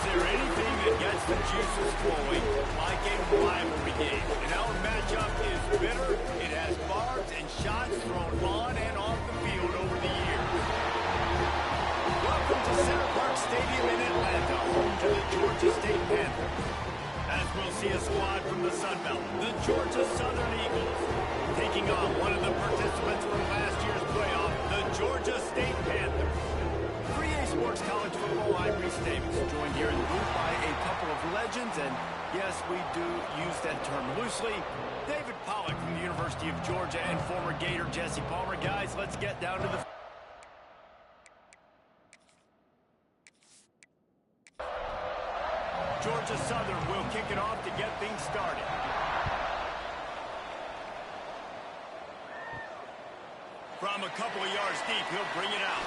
there anything that gets the juices flowing like a rivalry game? And our matchup is bitter. It has barbs and shots thrown on and off the field over the years. Welcome to Center Park Stadium in Atlanta, home to the Georgia State Panthers. As we'll see a squad from the Sun Belt, the Georgia Southern Eagles, taking on one of the participants from last year's playoff, the Georgia State Panthers. 3A Sports College Football, I'm Reese Davis, joined here in the booth by a couple of legends, and yes, we do use that term loosely. David Pollack from the University of Georgia and former Gator Jesse Palmer. Guys, let's get down to the... Georgia Southern will kick it off to get things started. From a couple of yards deep, he'll bring it out.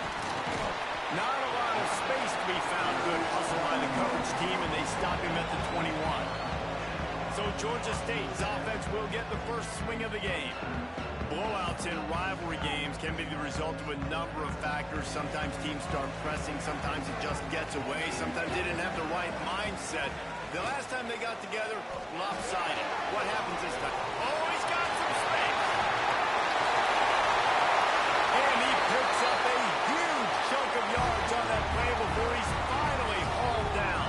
Not a lot of space to be found. Good hustle by the coverage team, and they stop him at the 21. So Georgia State's offense will get the first swing of the game. Blowouts in rivalry games can be the result of a number of factors. Sometimes teams start pressing. Sometimes it just gets away. Sometimes they didn't have the right mindset. The last time they got together, lopsided. What happens this time? Oh, he's got some space. And he picks up a huge chunk of yards on that play before he's finally hauled down.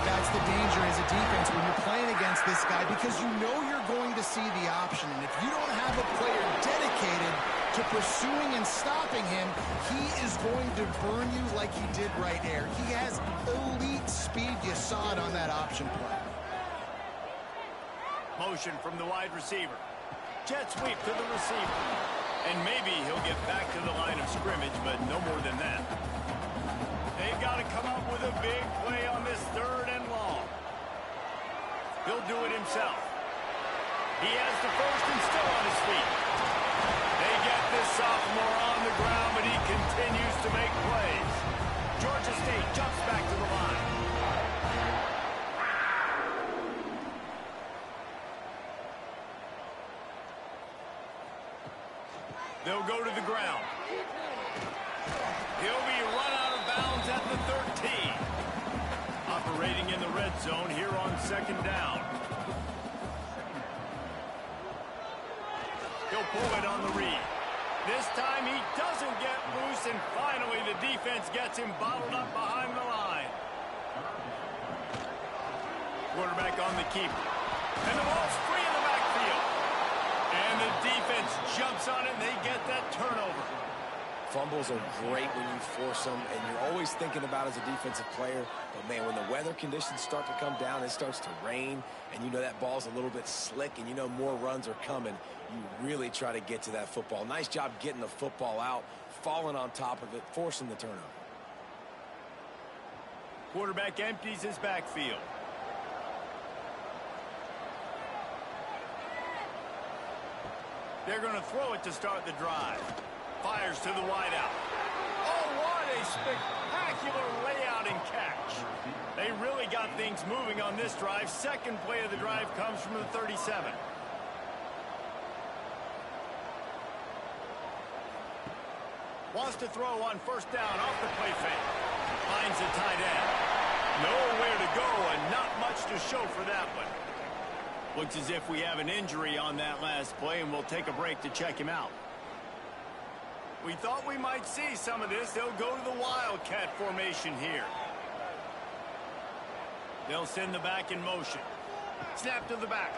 That's the danger as a defense when you're playing against this guy, because you know you're going to see the option. And if you don't have a player dedicated to pursuing and stopping him, he is going to burn you like he did right there. He has elite speed. You saw it on that option play. Motion from the wide receiver. Jet sweep to the receiver. And maybe he'll get back to the line of scrimmage, but no more than that. They've got to come up with a big play on this third and long. He'll do it himself. He has the first and still on his feet. They get this sophomore on the ground, but he continues to make plays. Georgia State jumps back to the line. They'll go to the ground. He'll be run out of bounds at the 13. Operating in the red zone here on second down. He'll pull it on the read. This time he doesn't get loose, and finally the defense gets him bottled up behind the line. Quarterback on the keeper. And the ball's free in the backfield. And the defense jumps on it, and they get that turnover. Fumbles are great when you force them, and you're always thinking about as a defensive player. But, man, when the weather conditions start to come down, it starts to rain, and you know that ball's a little bit slick, and you know more runs are coming, you really try to get to that football. Nice job getting the football out, falling on top of it, forcing the turnover. Quarterback empties his backfield. They're going to throw it to start the drive. Fires to the wideout. Oh, what a spectacular layout and catch. They really got things moving on this drive. Second play of the drive comes from the 37. Wants to throw on first down off the play fake. Finds a tight end. Nowhere to go and not much to show for that one. Looks as if we have an injury on that last play, and we'll take a break to check him out. We thought we might see some of this. They'll go to the Wildcat formation here. They'll send the back in motion. Snap to the back.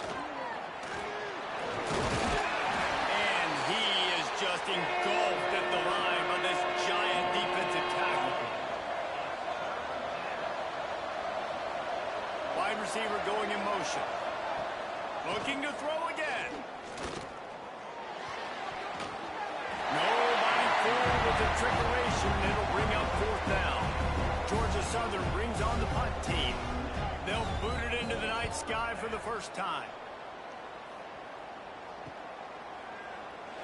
And he is just engulfed at the line by this giant defensive tackle. Wide receiver going in motion. Looking to throw again. Nobody forward with the trickeration. It'll bring up fourth down. Georgia Southern brings on the punt team. They'll boot it into the night sky for the first time.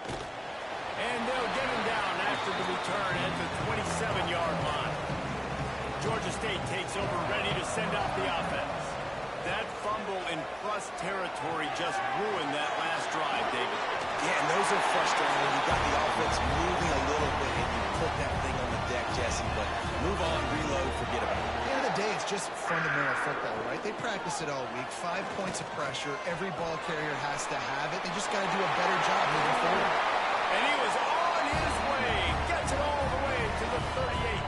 And they'll get him down after the return at the 27-yard line. Georgia State takes over, ready to send out the offense. That fumble in plus territory just ruined that last drive, David. Yeah, and those are frustrating when you got the offense moving a little bit and you put that thing on the deck, Jesse. But move on, reload, forget about it. At the end of the it's just fundamental football, right? They practice it all week. 5 points of pressure. Every ball carrier has to have it. They just got to do a better job moving forward. And he was on his way. Gets it all the way to the 38.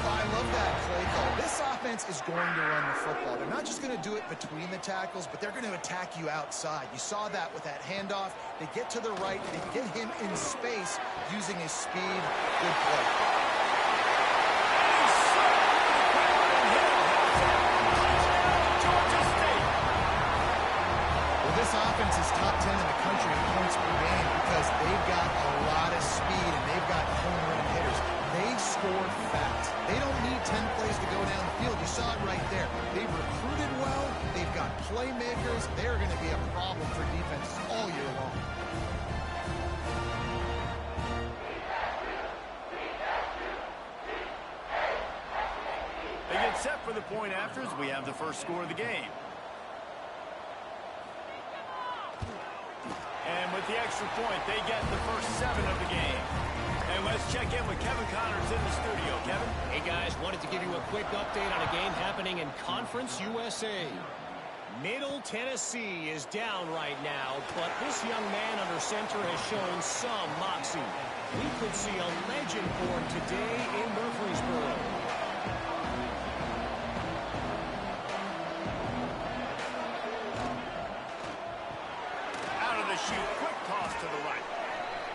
I love that play call. This offense is going to run the football. They're not just going to do it between the tackles, but they're going to attack you outside. You saw that with that handoff. They get to the right. They get him in space using his speed. Good play. Well, this offense is top 10 in the country in points per game because they've got a lot of speed and they've got home run hitters. They score fast. They don't need 10 plays to go downfield. You saw it right there. They've recruited well. They've got playmakers. They're going to be a problem for defenses all year long. They get set for the point afters. We have the first score of the game. And with the extra point, they get the first 7 of the game. And let's check in with Kevin Connors in the studio. Kevin? Hey, guys, wanted to give you a quick update on a game happening in Conference USA. Middle Tennessee is down right now, but this young man under center has shown some moxie. We could see a legend born today in Murfreesboro. Out of the chute, quick toss to the right.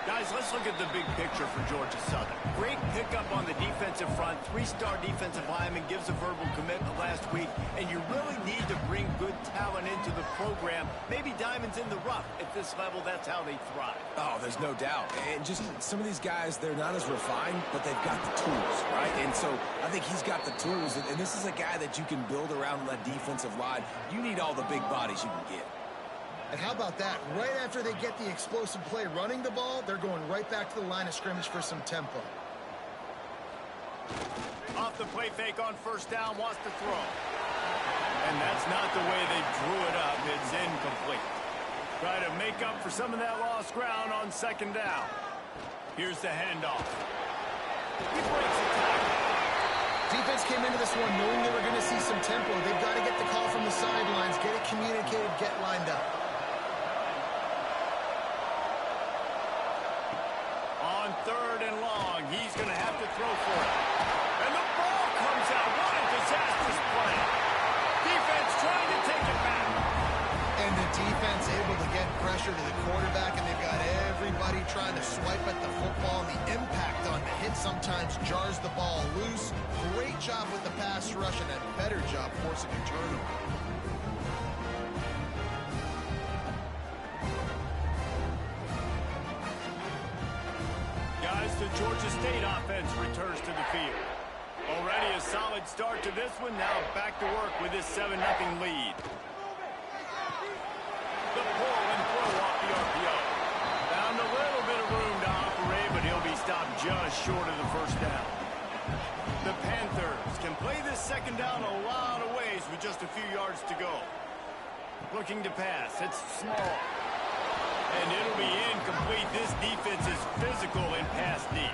Guys, let's look at the big picture for Georgia Southern. Great pickup on the defensive front. 3-star defensive lineman gives a verbal commitment last week, and you really need to bring good talent into the program. Maybe diamonds in the rough. At this level, that's how they thrive. Oh, there's no doubt. And just some of these guys, they're not as refined, but they've got the tools, right? And so I think he's got the tools, and this is a guy that you can build around that defensive line. You need all the big bodies you can get. And how about that? Right after they get the explosive play running the ball, they're going right back to the line of scrimmage for some tempo. Off the play fake on first down, wants to throw. And that's not the way they drew it up. It's incomplete. Try to make up for some of that lost ground on second down. Here's the handoff. He breaks the tackle. Defense came into this one knowing they were going to see some tempo. They've got to get the call from the sidelines, get it communicated, get lined up. On 3rd and long, he's going to have to throw for it. And the ball comes out. What a disastrous play. Defense trying to take it back. And the defense able to get pressure to the quarterback, and they've got everybody trying to swipe at the football, and the impact on the hit sometimes jars the ball loose. Great job with the pass rush, and a better job forcing a turnover. Guys, the Georgia State offense returns to the field. Already a solid start to this one. Now back to work with this 7-0 lead. The pull and throw off the RPO. Found a little bit of room to operate, but he'll be stopped just short of the first down. The Panthers can play this second down a lot of ways with just a few yards to go. Looking to pass. It's small. And it'll be incomplete. This defense is physical and pass deep.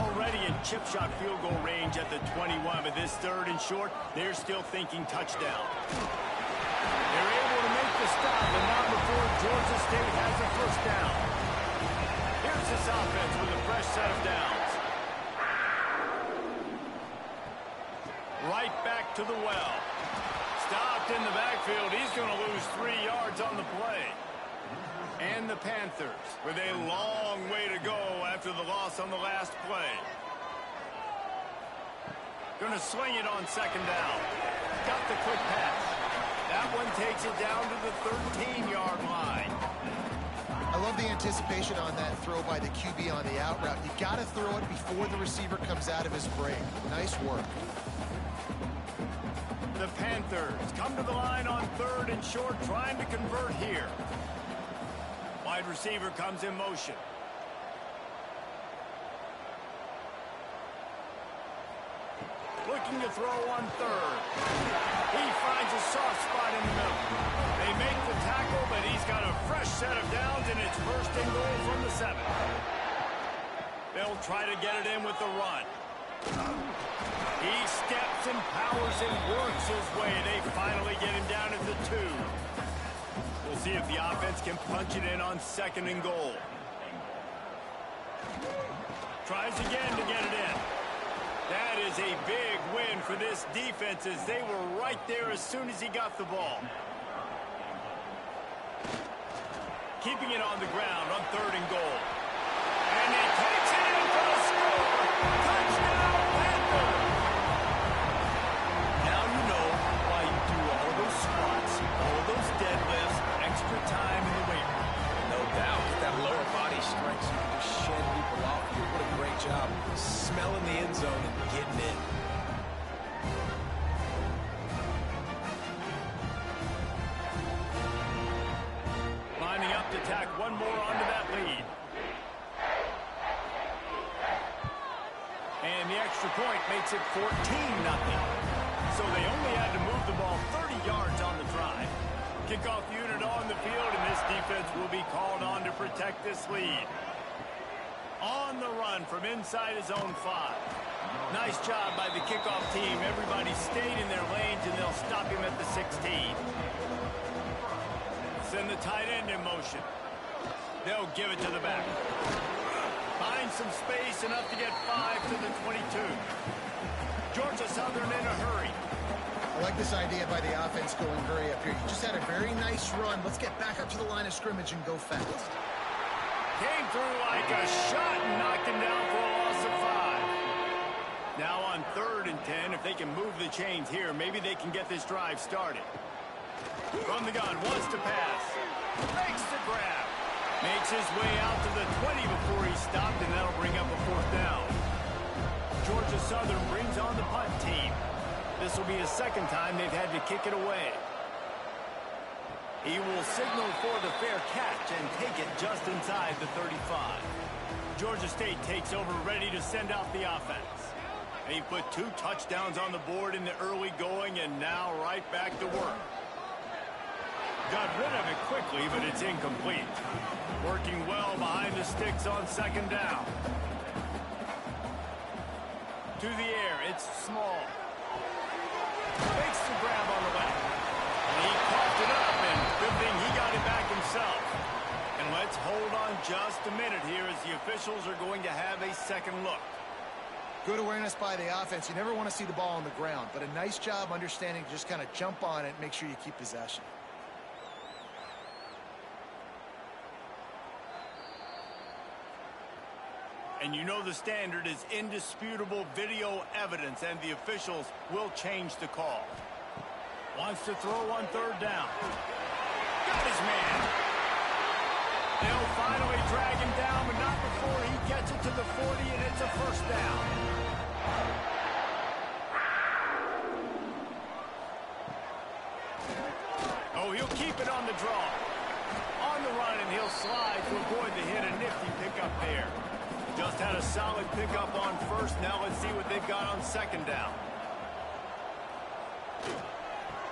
Already in chip shot field goal range at the 21, but this 3rd and short, they're still thinking touchdown. They're able to make the stop, and not before Georgia State has a first down. Here's this offense with a fresh set of downs. Right back to the well. Stopped in the backfield. He's going to lose 3 yards on the play. And the Panthers with a long way to go after the loss on the last play. Going to sling it on second down. Got the quick pass. That one takes it down to the 13-yard line. I love the anticipation on that throw by the QB on the out route. You got to throw it before the receiver comes out of his break. Nice work. The Panthers come to the line on 3rd and short, trying to convert here. Wide receiver comes in motion. Looking to throw on 3rd. He finds a soft spot in the middle. They make the tackle, but he's got a fresh set of downs, and it's 1st and goal from the 7. They'll try to get it in with the run. He steps Johnson powers and works his way. They finally get him down at the 2. We'll see if the offense can punch it in on 2nd and goal. Tries again to get it in. That is a big win for this defense as they were right there as soon as he got the ball. Keeping it on the ground on 3rd and goal. And he takes it in for a score. Touchdown, Panthers! Now you know why you do all those squats, all those deadlifts, extra time in the weight room. No doubt. With that lower body strength, so you can just shed people off. You did a great job smelling the end zone and getting in. Lining up to tack one more onto that lead. And the extra point makes it 14-0. So they only had to move the ball 30 yards on the drive. Kickoff unit on the field, and this defense will be called on to protect this lead. On the run from inside his own 5. Nice job by the kickoff team. Everybody stayed in their lanes, and they'll stop him at the 16. Send the tight end in motion. They'll give it to the back. Find some space, enough to get 5 to the 22. Georgia Southern in a hurry. I like this idea by the offense going hurry up here. You just had a very nice run. Let's get back up to the line of scrimmage and go fast. Came through like a shot and knocked him down for a loss of 5. Now on 3rd and 10, if they can move the chains here, maybe they can get this drive started. From the gun, wants to pass. Makes the grab. Makes his way out to the 20 before he stopped, and that'll bring up a 4th down. Georgia Southern brings on the punt team. This will be his 2nd time they've had to kick it away. He will signal for the fair catch and take it just inside the 35. Georgia State takes over, ready to send out the offense. They put 2 touchdowns on the board in the early going, and now right back to work. Got rid of it quickly, but it's incomplete. Working well behind the sticks on 2nd down. To the air, it's Small. Makes the grab on the left. And he coughed it up, and good thing he got it back himself. And let's hold on just a minute here as the officials are going to have a 2nd look. Good awareness by the offense. You never want to see the ball on the ground, but a nice job understanding to just kind of jump on it and make sure you keep possession. And you know the standard is indisputable video evidence, and the officials will change the call. Wants to throw on 3rd down. Got his man. They'll finally drag him down, but not before he gets it to the 40, and it's a 1st down. Oh, he'll keep it on the draw. On the run, and he'll slide to avoid the hit. A nifty pickup there. Just had a solid pickup on 1st. Now let's see what they've got on 2nd down.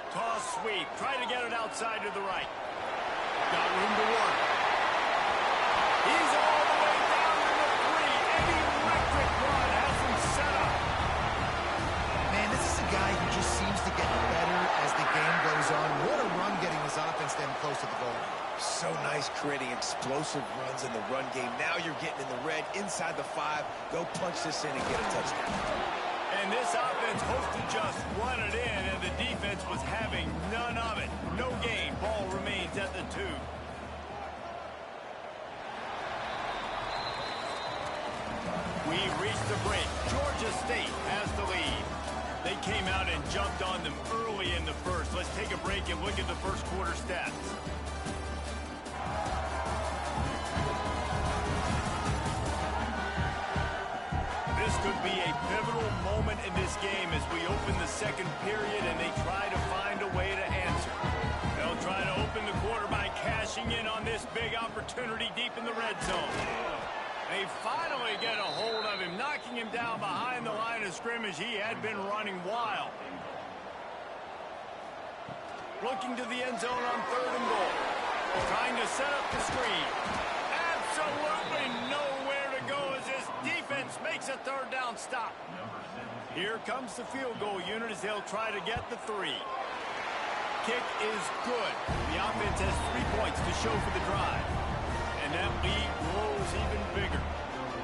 Toss sweep. Try to get it outside to the right. Got room to work. He's all the way down to the 3. An electric run has him set up. Man, this is a guy who just seems to get better as the game goes on. What a run getting his offense them close to the goal. So nice creating explosive runs in the run game. Now you're getting in the red inside the 5. Go punch this in and get a touchdown. And this offense hoped to just run it in, and the defense was having none of it. No gain. Ball remains at the 2. We've reached the break. Georgia State has the lead. They came out and jumped on them early in the 1st. Let's take a break and look at the 1st quarter stats. This could be a pivotal moment in this game as we open the 2nd period and they try to find a way to answer. They'll try to open the quarter by cashing in on this big opportunity deep in the red zone. They finally get a hold of him, knocking him down behind the line of scrimmage. He had been running wild. Looking to the end zone on 3rd and goal. Trying to set up the screen. Absolutely nowhere to go as this defense makes a 3rd down stop. Here comes the field goal unit as they'll try to get the 3. Kick is good. The offense has 3 points to show for the drive. And that lead grows even bigger.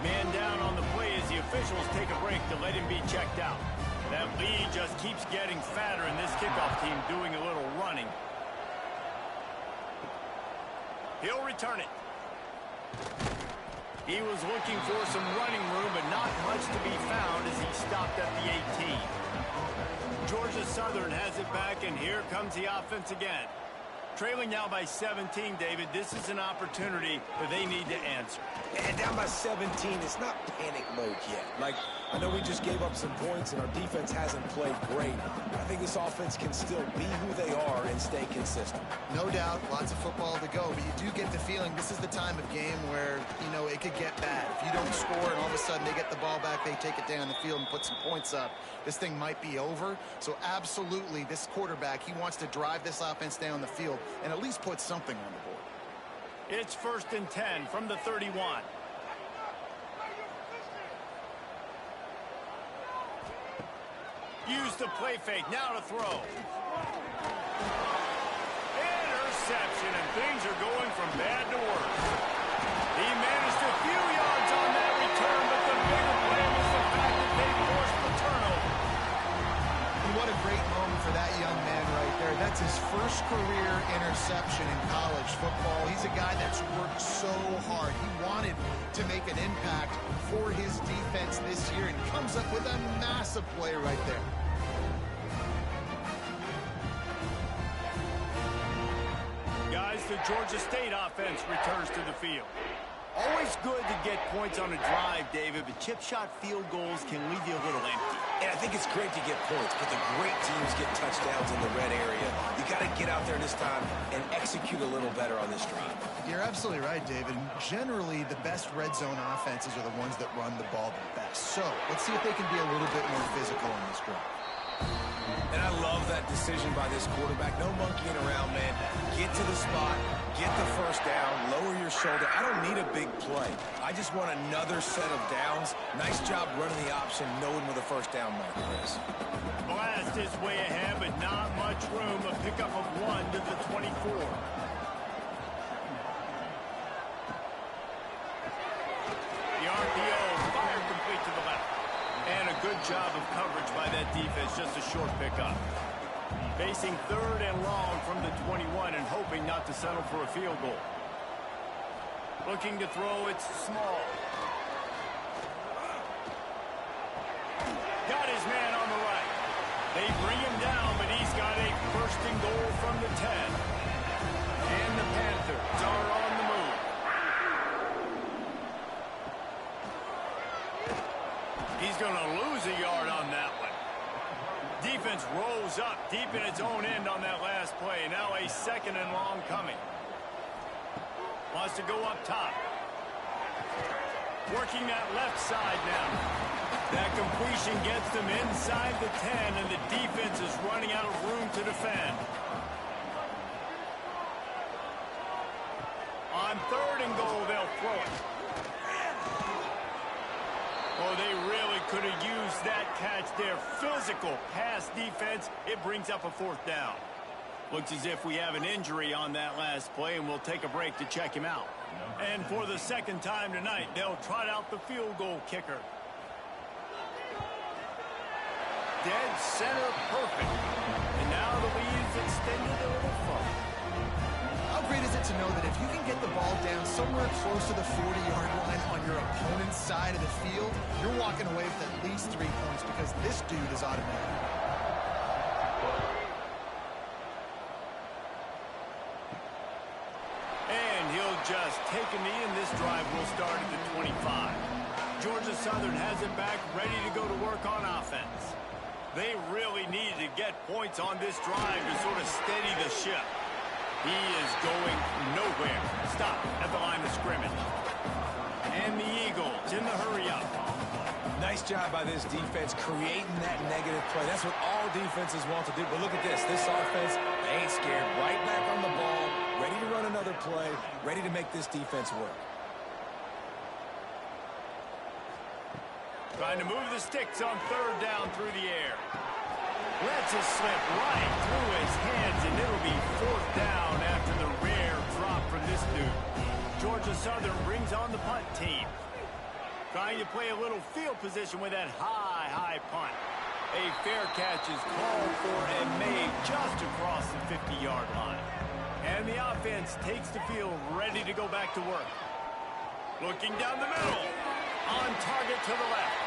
Man down on the play as the officials take a break to let him be checked out. That lead just keeps getting fatter, and this kickoff team doing a little running. He'll return it. He was looking for some running room, but not much to be found as he stopped at the 18. Georgia Southern has it back, and here comes the offense again. Trailing now by 17, David. This is an opportunity that they need to answer. And down by 17, it's not panic mode yet. Like, I know we just gave up some points and our defense hasn't played great. I think this offense can still be who they are and stay consistent. No doubt, lots of football to go, but you do get the feeling this is the time of game where, you know, it could get bad. If you don't score and all of a sudden they get the ball back, they take it down the field and put some points up, this thing might be over. So absolutely, this quarterback, he wants to drive this offense down the field and at least put something on the board. It's 1st and 10 from the 31. Use the play fake, now to throw. Interception, and things are going from bad to worse. He managed a few yards on that return, but the bigger play was the fact that they forced the turnover. And what a great moment for that young man right there. That's his first career interception in college football. He's a guy that's worked so hard. He wanted to make an impact for his defense this year and comes up with a massive play right there. Guys, the Georgia State offense returns to the field. Always good to get points on a drive, David, but chip shot field goals can leave you a little empty. And I think it's great to get points, but the great teams get touchdowns in the red area. You got to get out there this time and execute a little better on this drive. You're absolutely right, David. Generally, the best red zone offenses are the ones that run the ball the best. So let's see if they can be a little bit more physical in this drive. And I love that decision by this quarterback. No monkeying around, man. Get to the spot, get the first down, lower your shoulder. I don't need a big play. I just want another set of downs. Nice job running the option, knowing where the first down marker is. Blast is way ahead, but not much room. A pickup of 1 to the 24. The RPO, fire complete to the left. And a good job of coverage by that defense, just a short pickup. Facing 3rd and long from the 21 and hoping not to settle for a field goal. Looking to throw, it's small. Got his man on the right. They bring him down, but he's got a 1st and goal from the 10. And the Panthers are on the move. He's going to lose a yard on that one. Defense rolls up deep in its own end on that last play. Now a 2nd and long coming. Wants to go up top. Working that left side now. That completion gets them inside the 10, and the defense is running out of room to defend. On 3rd and goal, they'll throw it. Oh, they really could have used that catch there. Physical pass defense. It brings up a 4th down. Looks as if we have an injury on that last play, and we'll take a break to check him out. And for the 2nd time tonight, they'll trot out the field goal kicker. Dead center perfect. And now the lead's extended a little further. How great is it to know that if you can get the ball down somewhere close to the 40-yard line on your opponent's side of the field, you're walking away with at least 3 points because this dude is automatic. And he'll just take a knee, and this drive will start at the 25. Georgia Southern has it back, ready to go to work on offense. They really needed to get points on this drive to sort of steady the ship. He is going nowhere. Stop at the line of scrimmage. And the Eagles in the hurry-up. Nice job by this defense creating that negative play. That's what all defenses want to do. But look at this. This offense, they ain't scared. Right back on the ball, ready to run another play, ready to make this defense work. Trying to move the sticks on third down through the air. Lets it slip right through his hands, and it'll be fourth down after the rare drop from this dude. Georgia Southern brings on the punt team. Trying to play a little field position with that high punt. A fair catch is called for and made just across the 50-yard line. And the offense takes the field ready to go back to work. Looking down the middle. On target to the left.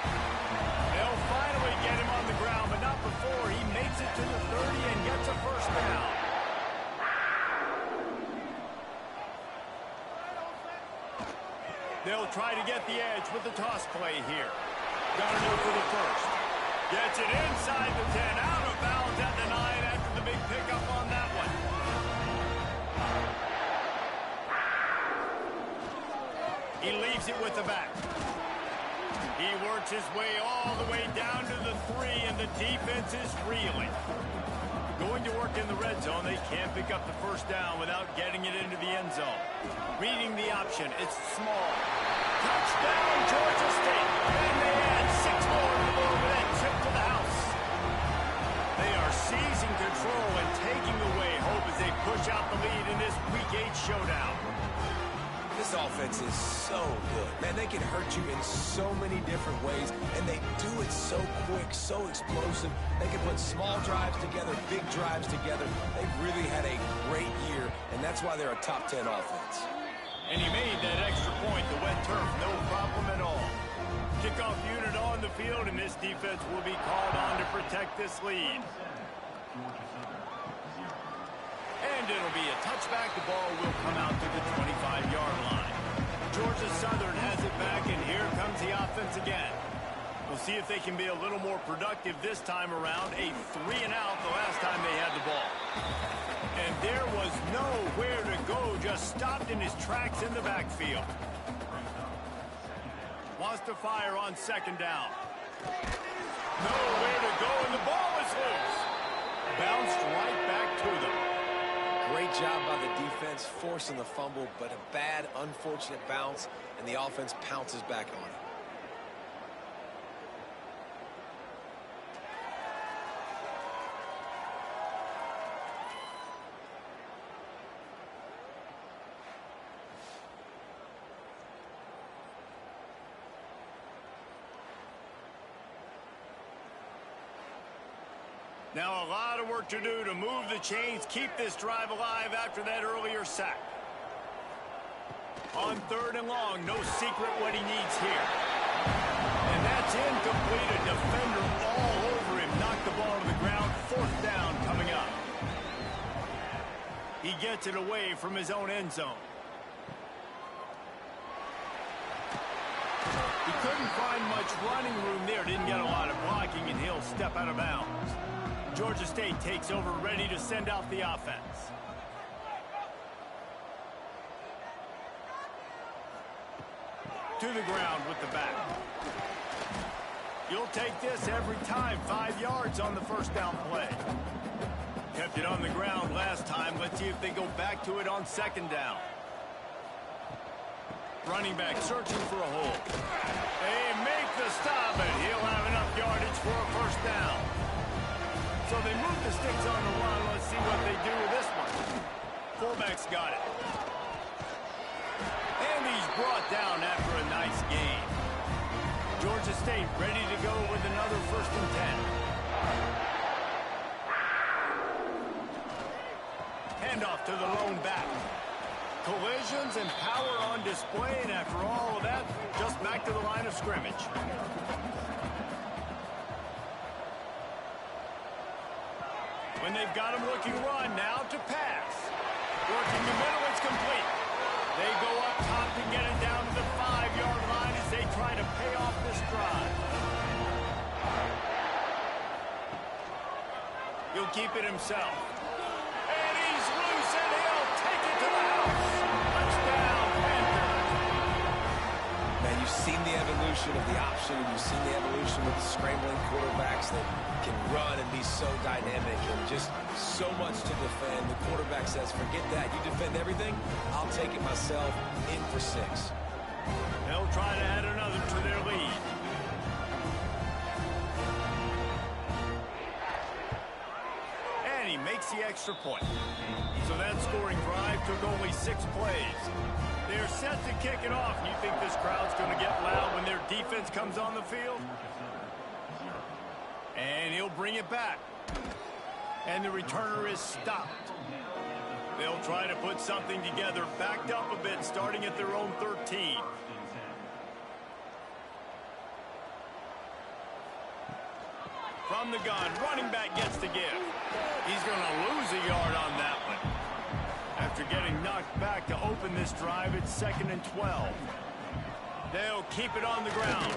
They'll finally get him on the ground, but not before he makes it to the 30 and gets a first down. They'll try to get the edge with the toss play here. Got enough for the first. Gets it inside the 10, out of bounds at the 9 after the big pickup on that one. He leaves it with the back. He works his way all the way down to the 3, and the defense is reeling. Going to work in the red zone, they can't pick up the first down without getting it into the end zone. Reading the option, it's small. Touchdown, Georgia State. And they add 6 more to the board with that trip to the house. They are seizing control and taking away hope as they push out the lead in this Week 8 showdown. This offense is so good. Man, they can hurt you in so many different ways, and they do it so quick, so explosive. They can put small drives together, big drives together. They've really had a great year, and that's why they're a top 10 offense. And he made that extra point, the wet turf, no problem at all. Kickoff unit on the field, and this defense will be called on to protect this lead. And it'll be a touchback. The ball will come out to the 25-yard line. Georgia Southern has it back, and here comes the offense again. We'll see if they can be a little more productive this time around. A 3-and-out the last time they had the ball. And there was nowhere to go, just stopped in his tracks in the backfield. Wants to fire on second down. Nowhere to go, and the ball is loose. Bounced right back to them. Great job by the defense, forcing the fumble, but a bad, unfortunate bounce, and the offense pounces back on it. Now a lot of work to do to move the chains, keep this drive alive after that earlier sack. On third and long, no secret what he needs here. And that's incomplete. A defender all over him, knocked the ball to the ground. Fourth down coming up. He gets it away from his own end zone. He couldn't find much running room there, didn't get a lot of blocking, and he'll step out of bounds. Georgia State takes over, ready to send out the offense. To the ground with the back. You'll take this every time. 5 yards on the first down play. Kept it on the ground last time. Let's see if they go back to it on second down. Running back searching for a hole. They make the stop, and he'll have enough yardage for a first down. So they move the sticks on the run. Let's see what they do with this one. Fullback's got it. And he's brought down after a nice gain. Georgia State ready to go with another 1st and 10. Handoff to the lone back. Collisions and power on display, and after all of that, just back to the line of scrimmage. When they've got him looking run, now to pass. Working the middle, it's complete. They go up top to get it down to the 5-yard line as they try to pay off this drive. He'll keep it himself. And he's loose, and he'll take it to the house. Touchdown, Panthers. Man, you've seen the evolution of the option, and you've seen the evolution with the scrambling quarterbacks that can run and be so dynamic and just so much to defend. The quarterback says, forget that. You defend everything, I'll take it myself. In for 6. They'll try to add another to their lead. makes the extra point. So that scoring drive took only 6 plays. They're set to kick it off. You think this crowd's going to get loud when their defense comes on the field? And he'll bring it back. And the returner is stopped. They'll try to put something together, backed up a bit, starting at their own 13. From the gun, running back gets the give. He's going to lose a yard on that one. After getting knocked back to open this drive, it's 2nd and 12. They'll keep it on the ground.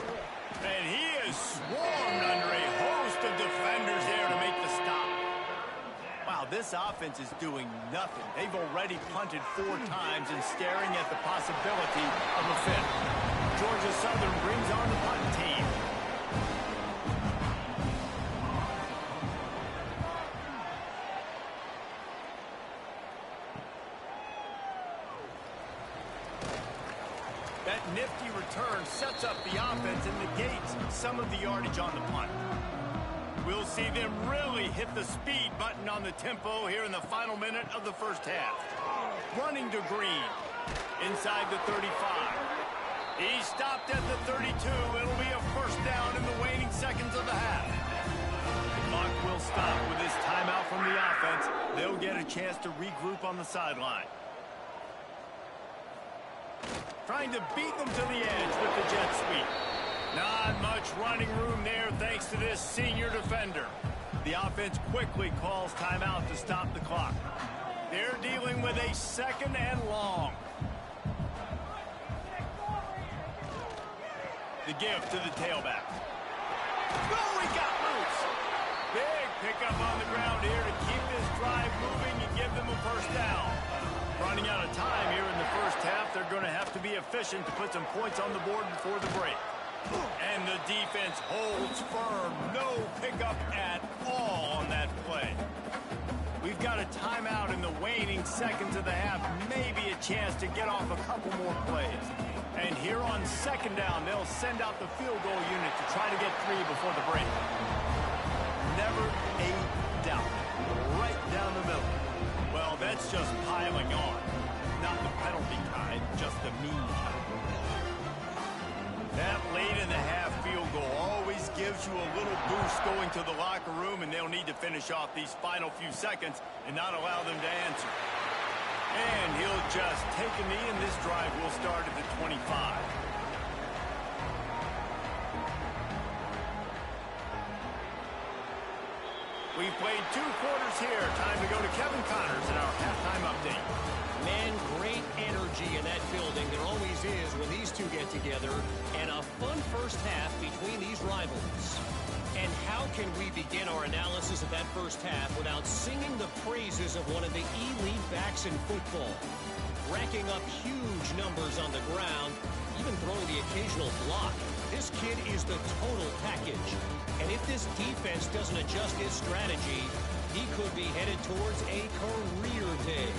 And he is swarmed under a host of defenders there to make the stop. Wow, this offense is doing nothing. They've already punted 4 times and staring at the possibility of a 5th. Georgia Southern brings on the punt team. That nifty return sets up the offense and negates some of the yardage on the punt. We'll see them really hit the speed button on the tempo here in the final minute of the first half. Running to Green, inside the 35. He stopped at the 32. It'll be a first down in the waning seconds of the half. The clock will stop with this timeout from the offense. They'll get a chance to regroup on the sideline. Trying to beat them to the edge with the jet sweep. Not much running room there thanks to this senior defender. The offense quickly calls timeout to stop the clock. They're dealing with a 2nd and long. The give to the tailback. Oh, he got loose. Big pickup on the ground here to keep this drive moving and give them a first down. Running out of time here in the first half, they're going to have to be efficient to put some points on the board before the break. And the defense holds firm. No pickup at all on that play. We've got a timeout in the waning seconds of the half. Maybe a chance to get off a couple more plays. And here on 2nd down, they'll send out the field goal unit to try to get 3 before the break. Never a doubt. Right down the middle. Well, that's just piling on. Not the penalty kind, just the mean kind. That late in the half field goal always gives you a little boost going to the locker room, and they'll need to finish off these final few seconds and not allow them to answer. And he'll just take a knee, and this drive will start at the 25. We've played 2 quarters here. Time to go to Kevin Connors in our halftime update. Man, great energy in that building. There always is when these two get together. And a fun first half between these rivals. And how can we begin our analysis of that first half without singing the praises of one of the elite backs in football? Racking up huge numbers on the ground, even throwing the occasional block. This kid is the total package. And if this defense doesn't adjust his strategy, he could be headed towards a career day.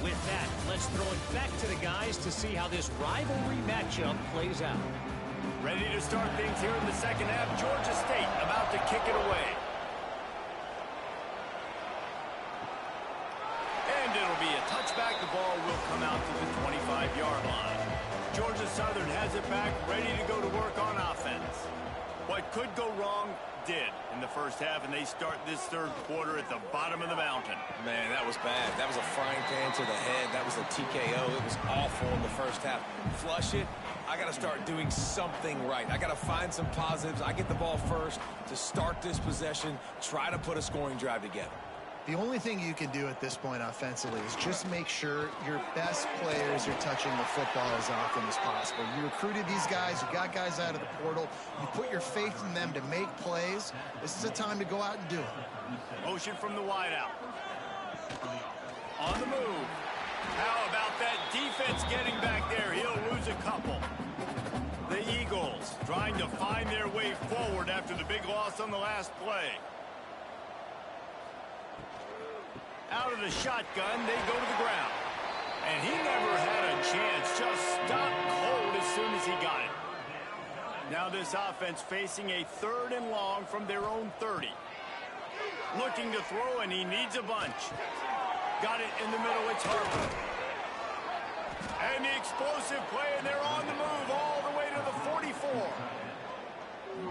With that, let's throw it back to the guys to see how this rivalry matchup plays out. Ready to start things here in the second half. Georgia State about to kick it away. And it'll be a touchback. The ball will come out to the 25-yard line. Georgia Southern has it back, ready to go to work on offense. What could go wrong did in the first half, and they start this third quarter at the bottom of the mountain. Man, that was bad. That was a frying pan to the head. That was a TKO. It was awful in the first half. Flush it. I got to start doing something right. I got to find some positives. I get the ball first to start this possession, try to put a scoring drive together. The only thing you can do at this point offensively is just make sure your best players are touching the football as often as possible. You recruited these guys, you got guys out of the portal, you put your faith in them to make plays. This is a time to go out and do it. Motion from the wideout. On the move. How about that defense getting back there? He'll lose a couple. The Eagles trying to find their way forward after the big loss on the last play. Out of the shotgun, they go to the ground. And he never had a chance, just stopped cold as soon as he got it. Now this offense facing a 3rd and long from their own 30. Looking to throw, and he needs a bunch. Got it in the middle. It's Harper. And the explosive play, and they're on the move all the way to the 44.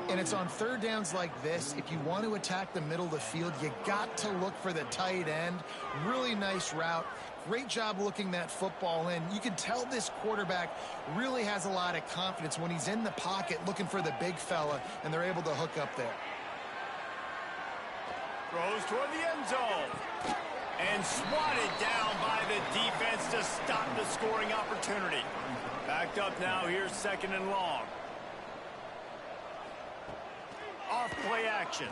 And it's on third downs like this. If you want to attack the middle of the field, you got to look for the tight end. Really nice route. Great job looking that football in. You can tell this quarterback really has a lot of confidence when he's in the pocket looking for the big fella, and they're able to hook up there. Throws toward the end zone. And swatted down by the defense to stop the scoring opportunity. Backed up now. Here's second and long. Off play action.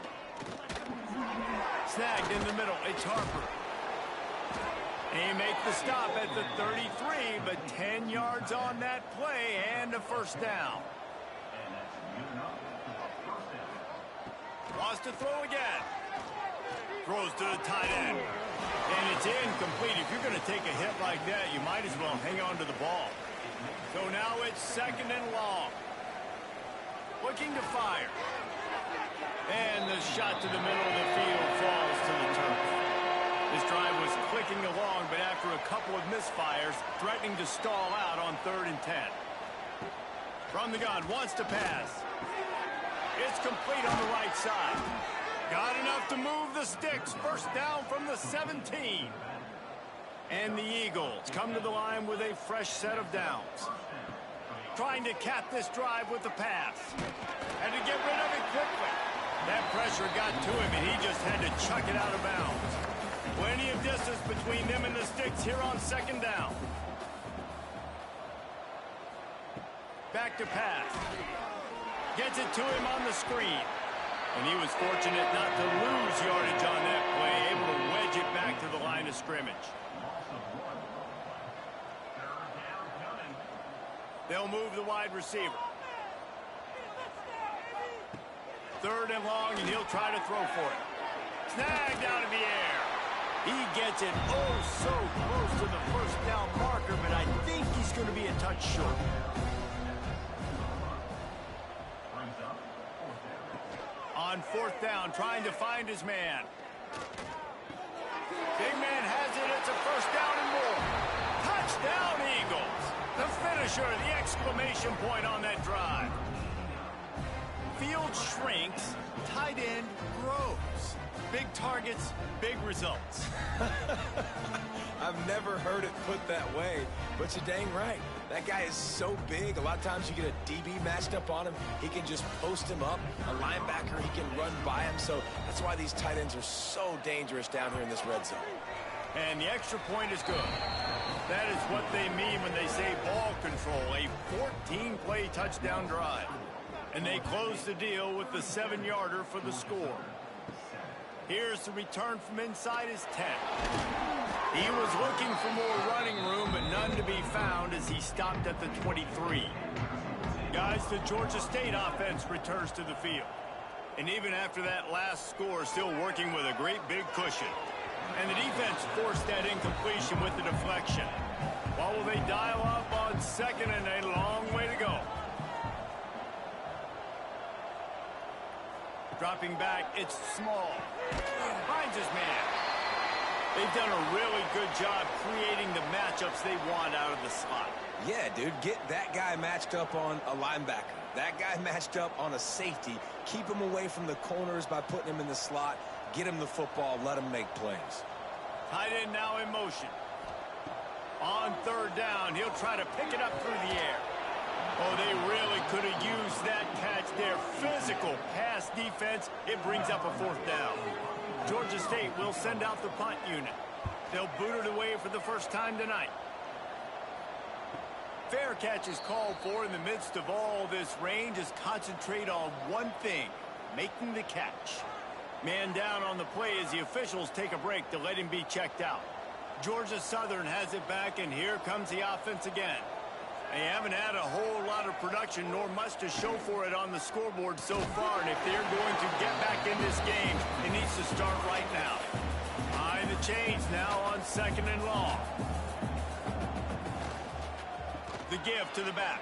Snagged in the middle. It's Harper. He makes the stop at the 33, but 10 yards on that play and a first down. Wants to throw again. Throws to the tight end. And it's incomplete. If you're going to take a hit like that, you might as well hang on to the ball. So now it's second and long. Looking to fire. And the shot to the middle of the field falls to the turf. This drive was clicking along, but after a couple of misfires, threatening to stall out on 3rd and 10. From the gun, wants to pass. It's complete on the right side. Got enough to move the sticks. First down from the 17. And the Eagles come to the line with a fresh set of downs. Trying to cap this drive with the pass. And to get rid of it quickly. That pressure got to him, and he just had to chuck it out of bounds. Plenty of distance between them and the sticks here on second down. Back to pass. Gets it to him on the screen. And he was fortunate not to lose yardage on that play, able to wedge it back to the line of scrimmage. They'll move the wide receiver. 3rd and long, and he'll try to throw for it. Snagged out of the air. He gets it so close to the first down marker, but I think he's going to be a touch short. On 4th down, trying to find his man. Big man has it. It's a first down and more. Touchdown, Eagles. The finisher, the exclamation point on that drive. Field shrinks, tight end grows. Big targets, big results. I've never heard it put that way, but you're dang right. That guy is so big. A lot of times you get a DB matched up on him. He can just post him up. A linebacker, he can run by him. So that's why these tight ends are so dangerous down here in this red zone. And the extra point is good. That is what they mean when they say ball control. A 14-play touchdown drive. And they close the deal with the 7-yarder for the score. Here's the return from inside his 10. He was looking for more running room, but none to be found as he stopped at the 23. Guys, the Georgia State offense returns to the field. And even after that last score, still working with a great big cushion. And the defense forced that incompletion with the deflection. What will they dial up on second, and a long way to go? Dropping back, it's Small. Finds his man. They've done a really good job creating the matchups they want out of the slot. Yeah, dude, get that guy matched up on a linebacker. That guy matched up on a safety. Keep him away from the corners by putting him in the slot. Get him the football, let him make plays. Tight end now in motion. On 3rd down, he'll try to pick it up through the air. Oh, they really could have used that catch there. Physical pass defense. It brings up a 4th down. Georgia State will send out the punt unit. They'll boot it away for the first time tonight. Fair catch is called for in the midst of all this rain. Just concentrate on one thing, making the catch. Man down on the play as the officials take a break to let him be checked out. Georgia Southern has it back, and here comes the offense again. They haven't had a whole lot of production, nor much to show for it on the scoreboard so far. And if they're going to get back in this game, it needs to start right now. Behind the chains now on 2nd and long. The give to the back.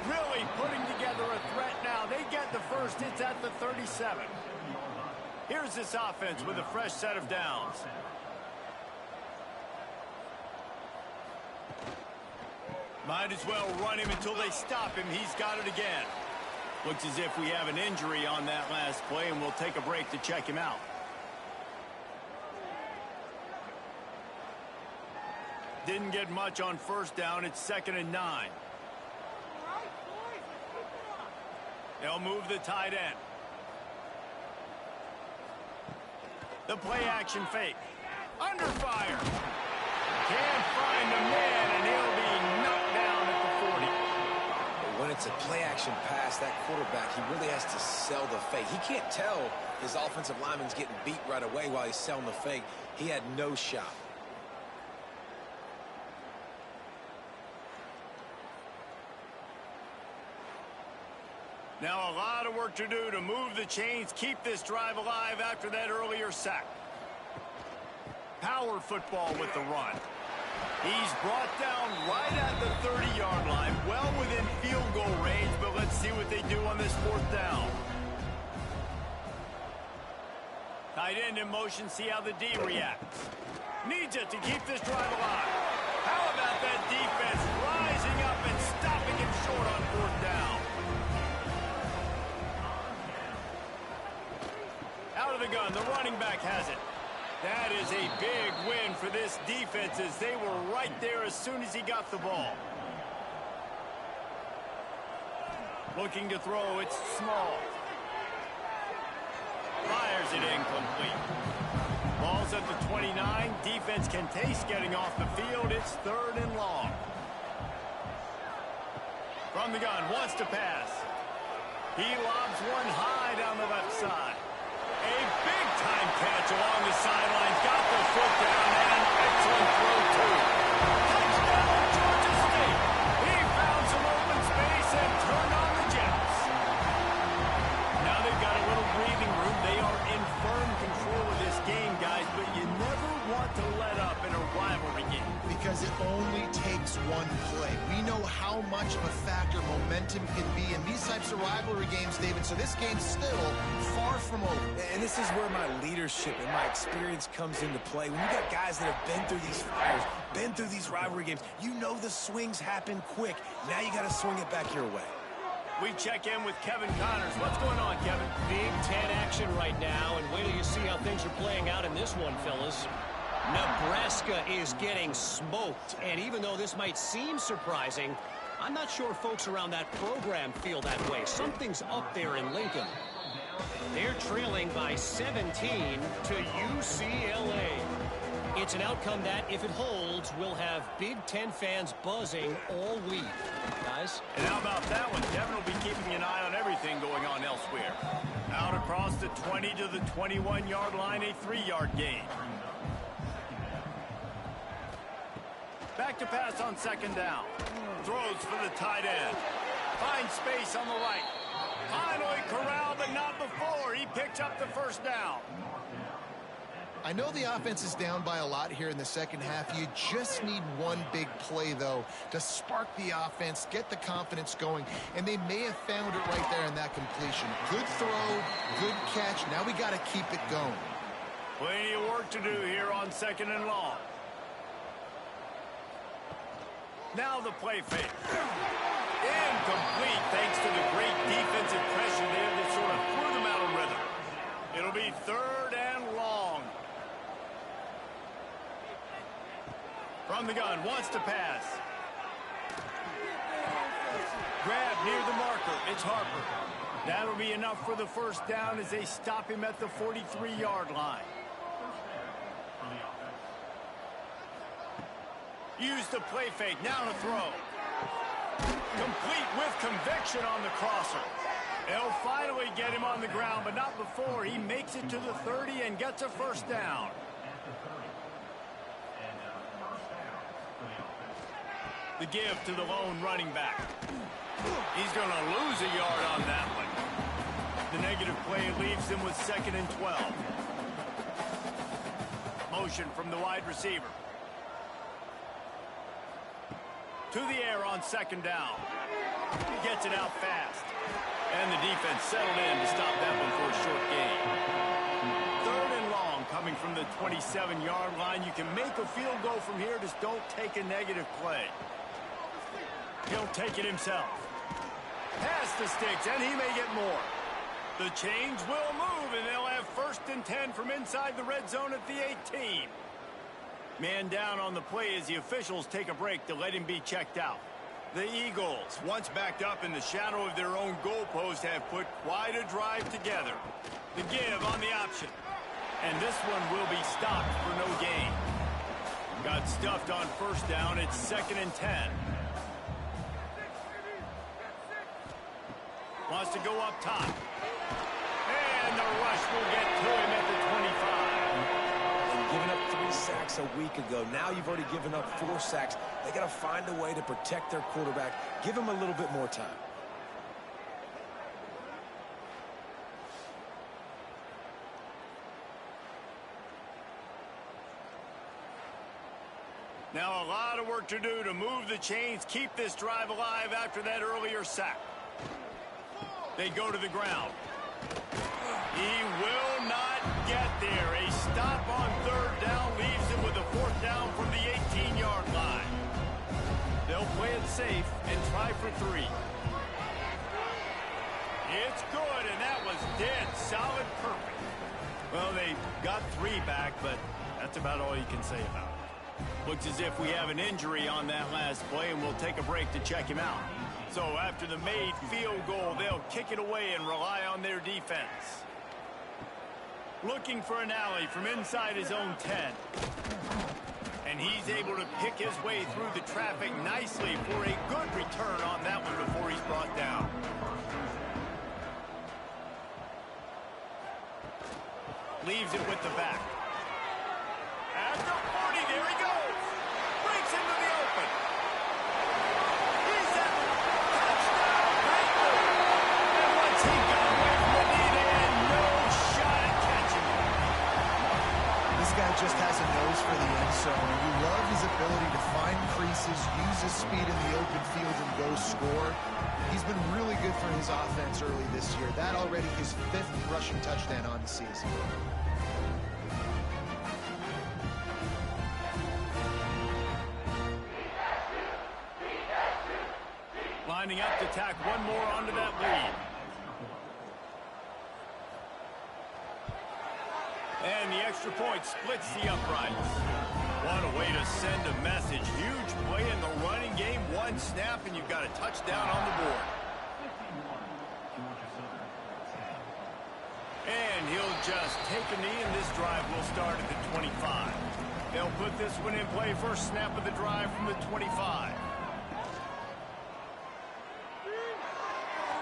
Really putting together a threat now. They get the first 37. Here's this offense with a fresh set of downs. Might as well run him until they stop him. He's got it again. Looks as if we have an injury on that last play, and we'll take a break to check him out. Didn't get much on first down. It's 2nd and 9. They'll move the tight end. The play action fake. Under fire. Can't find the man, and he'll be knocked down at the 40. When it's a play action pass, that quarterback, he really has to sell the fake. He can't tell his offensive lineman's getting beat right away while he's selling the fake. He had no shot. Now a lot of work to do to move the chains, keep this drive alive after that earlier sack. Power football with the run. He's brought down right at the 30-yard line, well within field goal range, but let's see what they do on this 4th down. Tight end in motion, see how the D reacts. Needs it to keep this drive alive. How about that defense rising up and stopping him short on 4th down? Out of the gun, the running back has it. That is a big win for this defense as they were right there as soon as he got the ball. Looking to throw, it's small. Fires it incomplete. Ball's at the 29. Defense can taste getting off the field. It's 3rd and long. From the gun, wants to pass. He lobs one high down the left side. A big-time catch along the sidelines. Got the foot down and an excellent throw, too. Touchdown, Georgia State. He found some open space and turned on the Jets. Now they've got a little breathing room. They are in firm control of this game, guys, but you never want to let up in a rivalry game. Because it only takes one play. We know how much of a factor momentum can be in these types of rivalry games, David, so this game's still far from over. And this is where my leadership and my experience comes into play. When you got guys that have been through these fires, been through these rivalry games, you know the swings happen quick. Now you got to swing it back your way. We check in with Kevin Connors. What's going on, Kevin? Big Ten action right now, and wait till you see how things are playing out in this one, fellas. Nebraska is getting smoked, and even though this might seem surprising, I'm not sure folks around that program feel that way. Something's up there in Lincoln. They're trailing by 17 to UCLA. It's an outcome that, if it holds, will have Big Ten fans buzzing all week. Guys? And how about that one? Devin will be keeping an eye on everything going on elsewhere. Out across the 20 to the 21-yard line, a 3-yard gain. Back to pass on 2nd down. Throws for the tight end. Finds space on the right. Finally corralled, but not before. He picks up the 1st down. I know the offense is down by a lot here in the second half. You just need one big play, though, to spark the offense, get the confidence going, and they may have found it right there in that completion. Good throw, good catch. Now we got to keep it going. Plenty of work to do here on 2nd and long. Now the play fake. Incomplete thanks to the great defensive pressure there that sort of threw them out of rhythm. It'll be 3rd and long. From the gun, wants to pass. Grab near the marker. It's Harper. That'll be enough for the 1st down as they stop him at the 43-yard line. Use the play fake. Now to throw. Complete with conviction on the crosser. They'll finally get him on the ground, but not before. He makes it to the 30 and gets a 1st down. The give to the lone running back. He's going to lose a yard on that one. The negative play leaves him with 2nd and 12. Motion from the wide receiver. To the air on 2nd down. Gets it out fast. And the the defense settled in to stop that one for a short gain. 3rd and long coming from the 27-yard line. You can make a field goal from here. Just don't take a negative play. He'll take it himself. Past the sticks, and he may get more. The chains will move, and they'll have 1st and 10 from inside the red zone at the 18. Man down on the play as the officials take a break to let him be checked out. The Eagles, once backed up in the shadow of their own goalpost, have put quite a drive together. The give on the option. And this one will be stopped for no gain. Got stuffed on 1st down. It's 2nd and 10. Wants to go up top. And the rush will get to him at the 25. And giving up 3 sacks a week ago. Now you've already given up 4 sacks. They got to find a way to protect their quarterback. Give him a little bit more time. Now a lot of work to do to move the chains, keep this drive alive after that earlier sack. They go to the ground. He will not get there. A stop on 3rd down leaves him with a 4th down from the 18-yard line. They'll play it safe and try for 3. It's good, and that was dead solid perfect. Well, they got 3 back, but that's about all you can say about it. Looks as if we have an injury on that last play, and we'll take a break to check him out. So after the made field goal, they'll kick it away and rely on their defense. Looking for an alley from inside his own 10. And he's able to pick his way through the traffic nicely for a good return on that one before he's brought down. Leaves it with the back. At the 40, there he goes. Breaks into the open. He's at the touchdown. Great move. And once he got away from the knee, they had no shot at catching him. This guy just has a nose for the end zone. And you love his ability to find creases, use his speed in the open field, and go score. He's been really good for his offense early this year. That already his 5th rushing touchdown on the season. Lining up to tack one more onto that lead. And the extra point splits the uprights. What a way to send a message. Huge play in the running game. 1 snap, and you've got a touchdown on the board. And he'll just take a knee, and this drive will start at the 25. They'll put this one in play. First snap of the drive from the 25.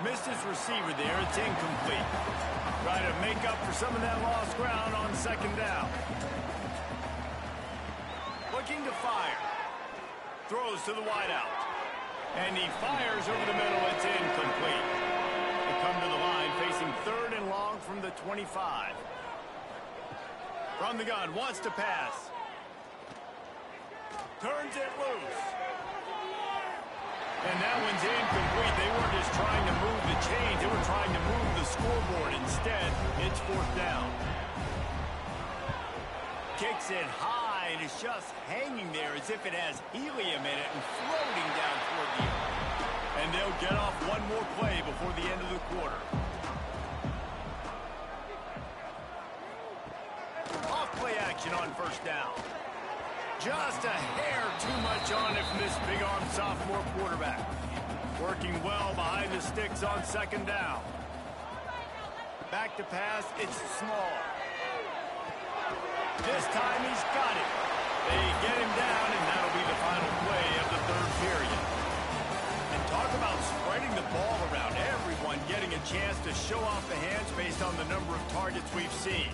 Missed his receiver there. It's incomplete. Try to make up for some of that lost ground on 2nd down. Looking to fire. Throws to the wideout. And he fires over the middle. It's incomplete. They come to the line facing 3rd and long from the 25. From the gun. Wants to pass. Turns it loose. And that one's incomplete. They weren't just trying to move the chains. They were trying to move the scoreboard. Instead, it's 4th down. Kicks it high, and it's just hanging there as if it has helium in it and floating down toward the earth. And they'll get off one more play before the end of the quarter. Off play action on 1st down. Just a hair too much on it from this big-arm sophomore quarterback. Working well behind the sticks on 2nd down. Back to pass, it's small. This time he's got it. They get him down, and that'll be the final play of the 3rd period. And talk about spreading the ball around. Everyone getting a chance to show off the hands based on the number of targets we've seen.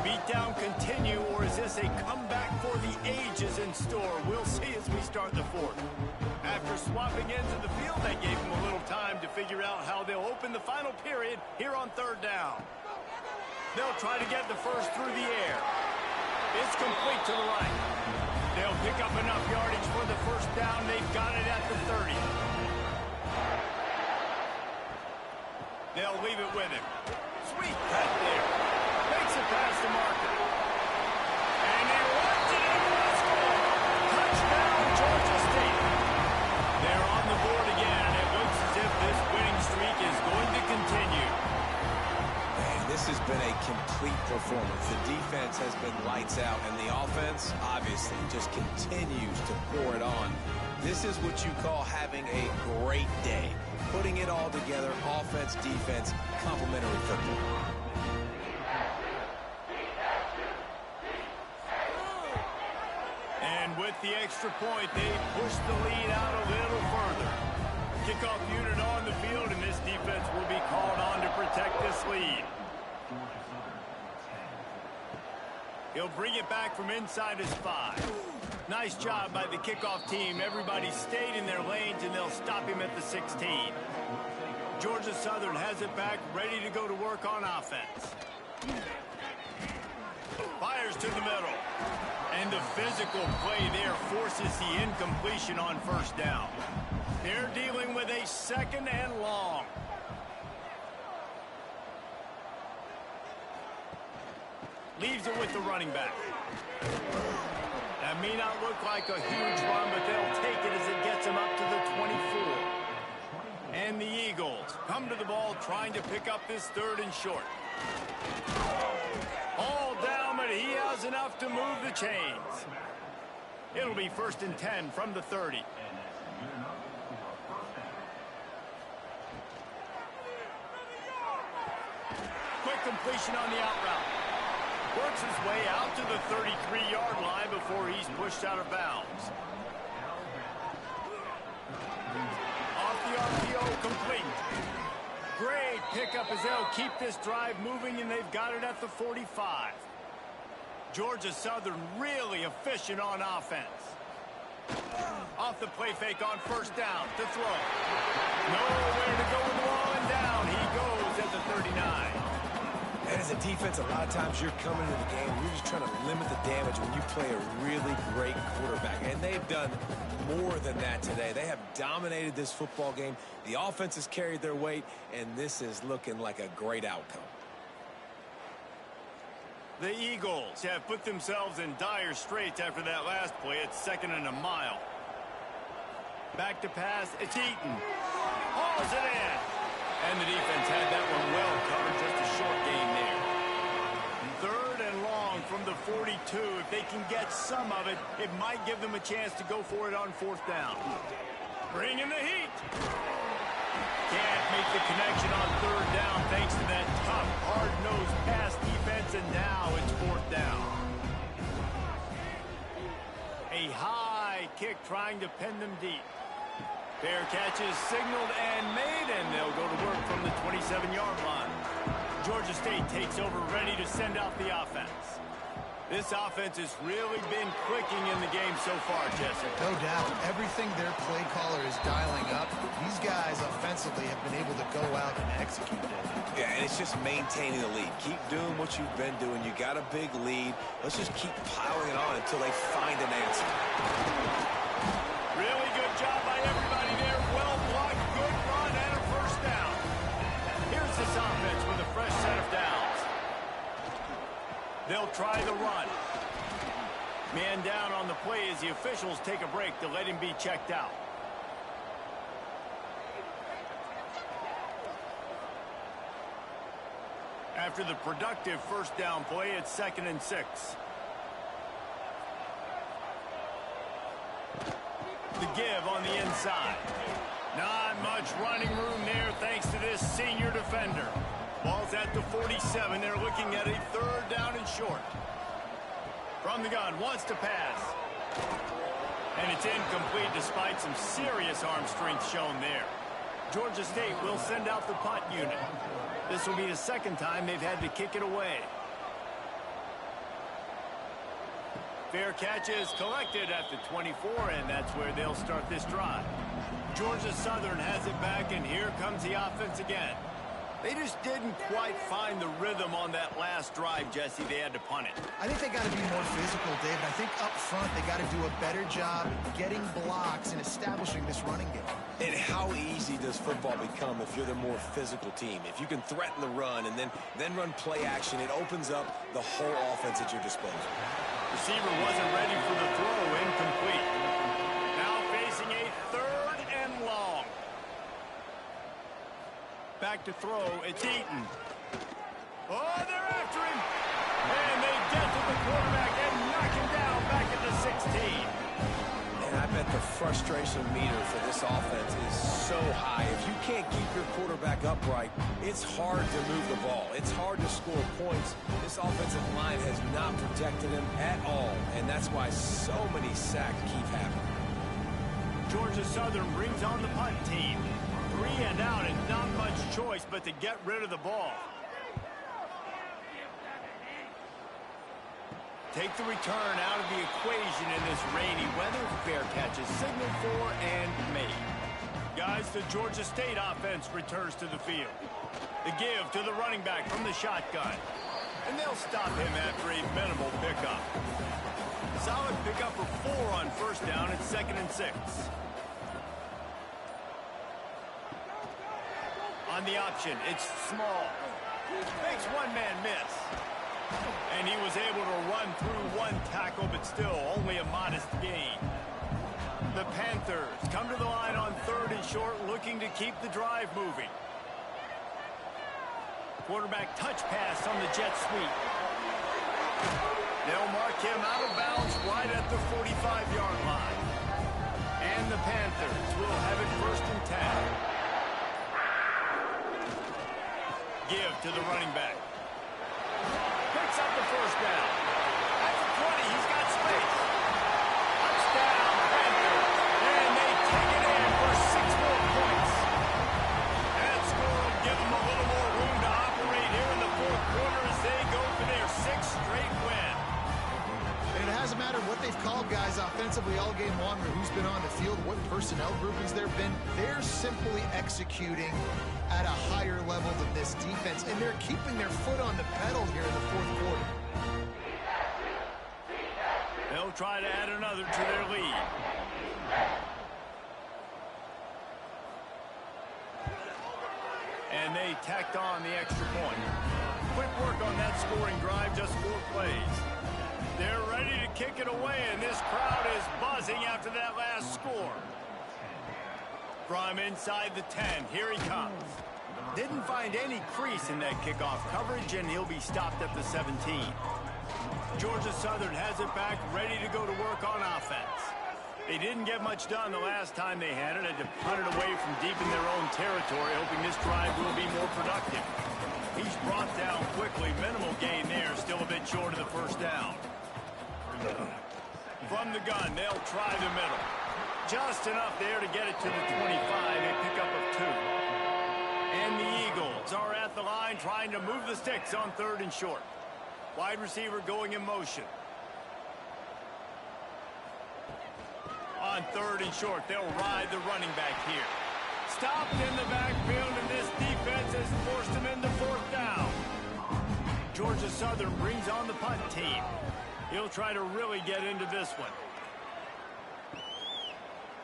Beatdown continue, or is this a comeback for the ages in store? We'll see as we start the 4th. After swapping ends of the field, they gave them a little time to figure out how they'll open the final period here on 3rd down. They'll try to get the first through the air. It's complete to the right. They'll pick up enough yardage They'll leave it with him. Sweet cut there. Makes it past the marker. And he runs it in for the score. Touchdown, Georgia State. They're on the board again, and it looks as if this winning streak is going to continue. Man, this has been a complete performance. The defense has been lights out, and the offense, obviously, just continues to pour it on. This is what you call having a great day. Putting it all together, offense, defense, complementary football. And with the extra point, they push the lead out a little further. Kickoff unit on the field, and this defense will be called on to protect this lead. He'll bring it back from inside his 5. Nice job by the kickoff team. Everybody stayed in their lanes, and they'll stop him at the 16. Georgia Southern has it back, ready to go to work on offense. Fires to the middle. And the physical play there forces the incompletion on first down. They're dealing with a 2nd and long. Leaves it with the running back. That may not look like a huge run, but they'll take it as it gets them up to the 24. And the Eagles come to the ball trying to pick up this 3rd and short. All down, but he has enough to move the chains. It'll be 1st and 10 from the 30. Quick completion on the out route. Works his way out to the 33-yard line before he's pushed out of bounds. Off the RPO, complete. Great pickup as they'll keep this drive moving, and they've got it at the 45. Georgia Southern really efficient on offense. Off the play fake on first down to throw. Nowhere to go with the ball, and down he goes at the 39. And as a defense, a lot of times you're coming into the game, you're just trying to limit the damage when you play a really great quarterback. And they've done more than that today. They have dominated this football game. The offense has carried their weight, and this is looking like a great outcome. The Eagles have put themselves in dire straits after that last play. It's 2nd and a mile. Back to pass. It's Eaton. Hauls it in. And the defense had that one well covered. Just a short gain there. 3rd and long from the 42. If they can get some of it, it might give them a chance to go for it on 4th down. Bring in the heat. Can't make the connection on 3rd down thanks to that tough, hard-nosed pass defense, and now it's 4th down. A high kick trying to pin them deep. Fair catch is signaled and made, and they'll go to work from the 27-yard line. Georgia State takes over, ready to send out the offense. This offense has really been clicking in the game so far, Jesse. No doubt. Everything their play caller is dialing up, these guys offensively have been able to go out and execute it. Yeah, and it's just maintaining the lead. Keep doing what you've been doing. You got a big lead. Let's just keep piling it on until they find an answer. Really good job by everybody there. Well blocked, good run, and a first down. Here's this offense with a fresh set of downs. They'll try the run. Man down on the play as the officials take a break to let him be checked out. After the productive first down play, it's 2nd and 6. The give on the inside. Not much running room there thanks to this senior defender. Ball's at the 47. They're looking at a 3rd down and short. From the gun, wants to pass. And it's incomplete despite some serious arm strength shown there. Georgia State will send out the punt unit. This will be the 2nd time they've had to kick it away. Fair catch is collected at the 24, and that's where they'll start this drive. Georgia Southern has it back, and here comes the offense again. They just didn't quite find the rhythm on that last drive, Jesse. They had to punt it. I think they got to be more physical, David. I think up front they got to do a better job getting blocks and establishing this running game. And how easy does football become if you're the more physical team? If you can threaten the run and then run play action, it opens up the whole offense at your disposal. Receiver wasn't ready for the throw, incomplete. Now facing a 3rd and long. Back to throw, it's Eaton. Oh, they're after him. And they get to the quarterback and knock him down back at the 16. And I bet the frustration meter for this offense is so high. If you can't keep your quarterback upright, it's hard to move the ball. It's hard to score points. This offensive line has not protected him at all, and that's why so many sacks keep happening. Georgia Southern brings on the punt team. 3 and out and not much choice but to get rid of the ball. Take the return out of the equation in this rainy weather. Fair catch is signaled for and made. Guys, the Georgia State offense returns to the field. The give to the running back from the shotgun. And they'll stop him after a minimal pickup. Solid pickup for 4 on first down. It's 2nd and 6. On the option, it's Small. Makes one man miss. And he was able to run through 1 tackle, but still only a modest gain. The Panthers come to the line on 3rd and short, looking to keep the drive moving. Quarterback touch pass on the jet sweep. They'll mark him out of bounds right at the 45-yard line. And the Panthers will have it 1st and 10. Give to the running back. Picks up the 1st down. At the 20, he's got space. Touchdown, Panthers. And they take it in for 6 more points. That score will give them a little more room to operate here in the 4th quarter as they go for their 6th straight win. And it hasn't mattered what they've called guys offensively all game long or who's been on the field, what personnel groupings there have been. They're simply executing at a higher level than this defense, and they're keeping their foot on the pedal here in the 4th quarter. They'll try to add another to their lead. And they tacked on the extra point. Quick work on that scoring drive, just 4 plays. They're ready to kick it away, and this crowd is buzzing after that last score. From inside the 10, here he comes. Didn't find any crease in that kickoff coverage, and he'll be stopped at the 17. Georgia Southern has it back, ready to go to work on offense. They didn't get much done the last time they had it. Had to punt it away from deep in their own territory, hoping this drive will be more productive. He's brought down quickly. Minimal gain there, still a bit short of the 1st down. From the gun, they'll try the middle. Just enough there to get it to the 25, a pickup of 2. And the Eagles are at the line trying to move the sticks on 3rd and short. Wide receiver going in motion. On 3rd and short, they'll ride the running back here. Stopped in the backfield, and this defense has forced him into 4th down. Georgia Southern brings on the punt team. He'll try to really get into this one.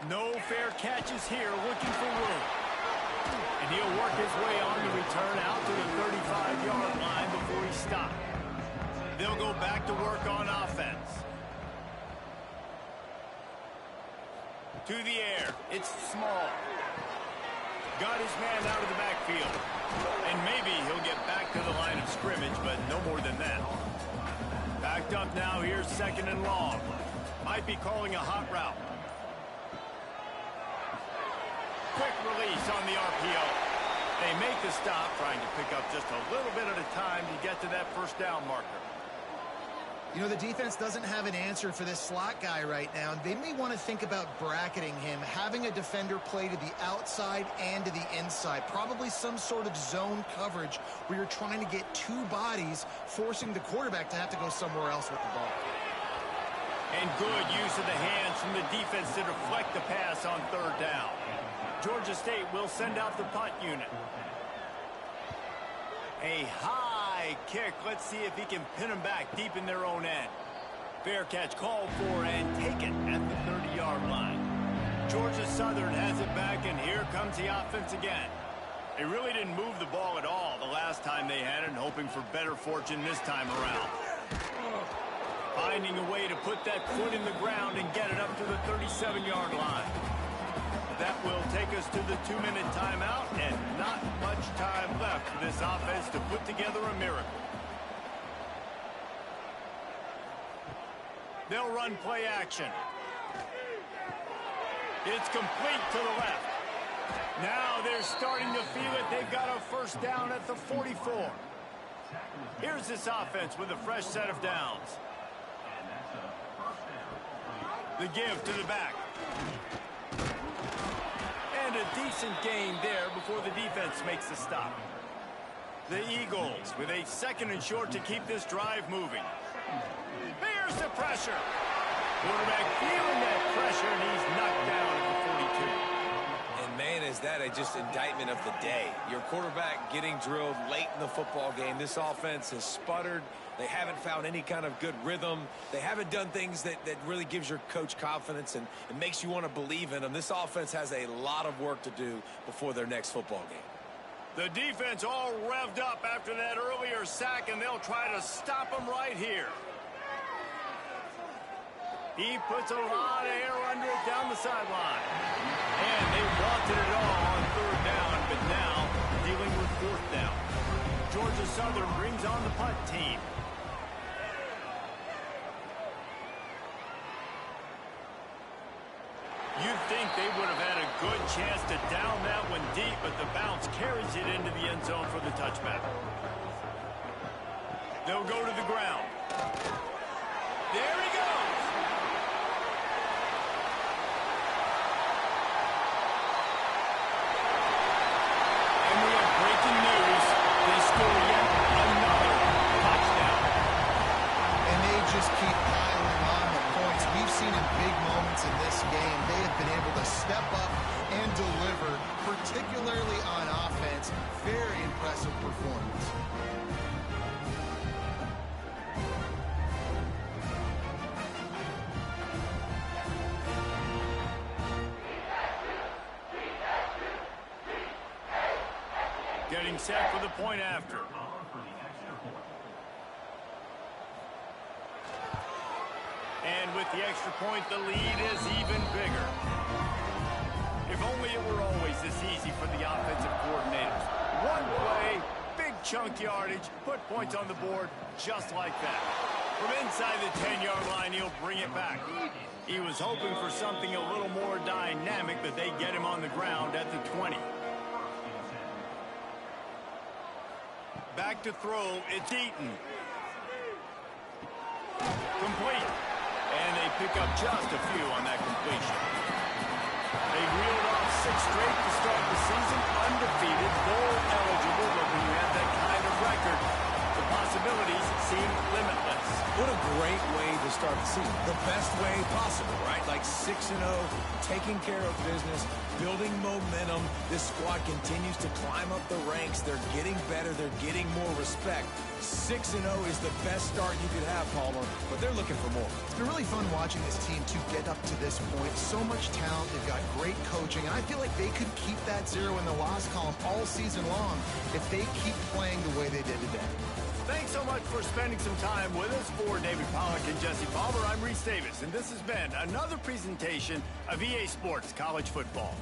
No fair catches here, looking for room. And he'll work his way on the return out to the 35-yard line before he stopped. They'll go back to work on offense. To the air, it's Small. Got his man out of the backfield. And maybe he'll get back to the line of scrimmage, but no more than that. Backed up now, here's 2nd and long. Might be calling a hot route. Quick release on the RPO. They make the stop, trying to pick up just a little bit at a time to get to that 1st down marker. You know, the defense doesn't have an answer for this slot guy right now. They may want to think about bracketing him, having a defender play to the outside and to the inside. Probably some sort of zone coverage where you're trying to get 2 bodies, forcing the quarterback to have to go somewhere else with the ball. And good use of the hands from the defense to deflect the pass on 3rd down. Georgia State will send out the punt unit. A high kick. Let's see if he can pin them back deep in their own end. Fair catch called for and taken at the 30-yard line. Georgia Southern has it back, and here comes the offense again. They really didn't move the ball at all the last time they had it, and hoping for better fortune this time around. Finding a way to put that foot in the ground and get it up to the 37-yard line. That will take us to the 2-minute timeout, and not much time left for this offense to put together a miracle. They'll run play action. It's complete to the left. Now they're starting to feel it. They've got a first down at the 44. Here's this offense with a fresh set of downs. The give to the back. And a decent gain there before the defense makes the stop. The Eagles with a 2nd and short to keep this drive moving. Here's the pressure. Quarterback feeling that pressure, and he's knocked down at the 42. And man, is that just indictment of the day. Your quarterback getting drilled late in the football game. This offense has sputtered. They haven't found any kind of good rhythm. They haven't done things that really gives your coach confidence and makes you want to believe in them. This offense has a lot of work to do before their next football game. The defense all revved up after that earlier sack, and they'll try to stop him right here. He puts a lot of air under it down the sideline. And they wanted it all on 3rd down, but now dealing with 4th down. Georgia Southern brings on the punt team. You'd think they would have had a good chance to down that one deep, but the bounce carries it into the end zone for the touchback. They'll go to the ground. There he goes. And we have breaking news. They score yet another touchdown. And they just keep piling on the points. We've seen in big moments in this game, they have been able to step up and deliver, particularly on offense. Very impressive performance. Getting set for the point after. And with the extra point, the lead is even bigger. If only it were always this easy for the offensive coordinators. One play, big chunk yardage, put points on the board just like that. From inside the 10-yard line, he'll bring it back. He was hoping for something a little more dynamic, but they get him on the ground at the 20. Back to throw, it's Eaton. Complete. And they pick up just a few on that completion. They reeled off 6 straight to start the season, undefeated, bowl eligible, but when you have that kind of record, the possibilities seem limitless. What a great way to start the season. The best way possible, right? Like 6-0, taking care of business, building momentum. This squad continues to climb up the ranks. They're getting better. They're getting more respect. 6-0 is the best start you could have, Palmer, but they're looking for more. It's been really fun watching this team to get up to this point. So much talent. They've got great coaching. And I feel like they could keep that 0 in the loss column all season long if they keep playing the way they did today. Thanks so much for spending some time with us. For David Pollack and Jesse Palmer, I'm Reese Davis, and this has been another presentation of EA Sports College Football.